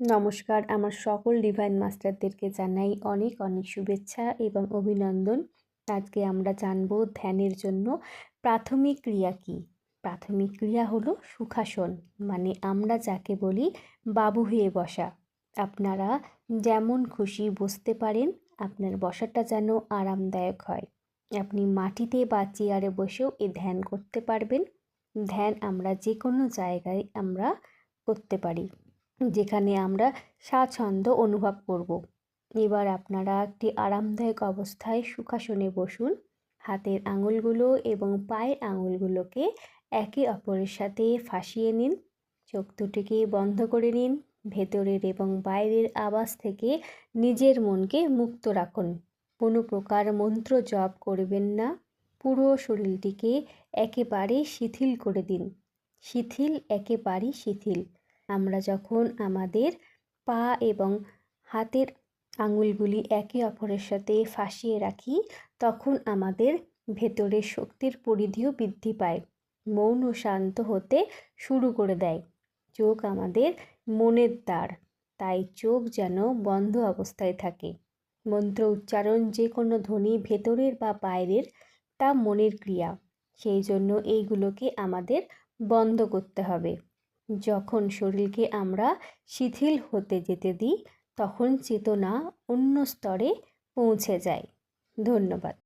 নমস্কার, আমার সকল ডিভাইন মাস্টারদেরকে জানাই অনেক অনেক শুভেচ্ছা এবং অভিনন্দন। আজকে আমরা জানব ধ্যানের জন্য প্রাথমিক ক্রিয়া কী। প্রাথমিক ক্রিয়া হলো সুখাসন, মানে আমরা যাকে বলি বাবু হয়ে বসা। আপনারা যেমন খুশি বসতে পারেন, আপনার বসাটা যেন আরামদায়ক হয়। আপনি মাটিতে বা চেয়ারে বসেও এ ধ্যান করতে পারবেন। ধ্যান আমরা যে কোনো জায়গায় আমরা করতে পারি, যেখানে আমরা স্বাচ্ছন্দ্য অনুভব করব। এবার আপনারা একটি আরামদায়ক অবস্থায় সুখাসনে বসুন। হাতের আঙুলগুলো এবং পায়ের আঙুলগুলোকে একে অপরের সাথে ফাঁসিয়ে নিন। চোখ দুটিকে বন্ধ করে নিন। ভেতরের এবং বাইরের আওয়াজ থেকে নিজের মনকে মুক্ত রাখুন। কোনো প্রকার মন্ত্র জপ করবেন না। পুরো শরীরটিকে একেবারে শিথিল করে দিন। শিথিল, একেবারেই শিথিল। আমরা যখন আমাদের পা এবং হাতের আঙুলগুলি একে অপরের সাথে ফাঁসিয়ে রাখি, তখন আমাদের ভেতরের শক্তির পরিধিও বৃদ্ধি পায়। মন ও শান্ত হতে শুরু করে দেয়। চোখ আমাদের মনের দ্বার, তাই চোখ যেন বন্ধ অবস্থায় থাকে। মন্ত্র উচ্চারণ, যে কোনো ধ্বনি ভেতরের বা বাইরের, তা মনের ক্রিয়া। সেই জন্য এইগুলোকে আমাদের বন্ধ করতে হবে। যখন শরীরকে আমরা শিথিল হতে যেতে দিই, তখন চেতনা অন্য স্তরে পৌঁছে যায়। ধন্যবাদ।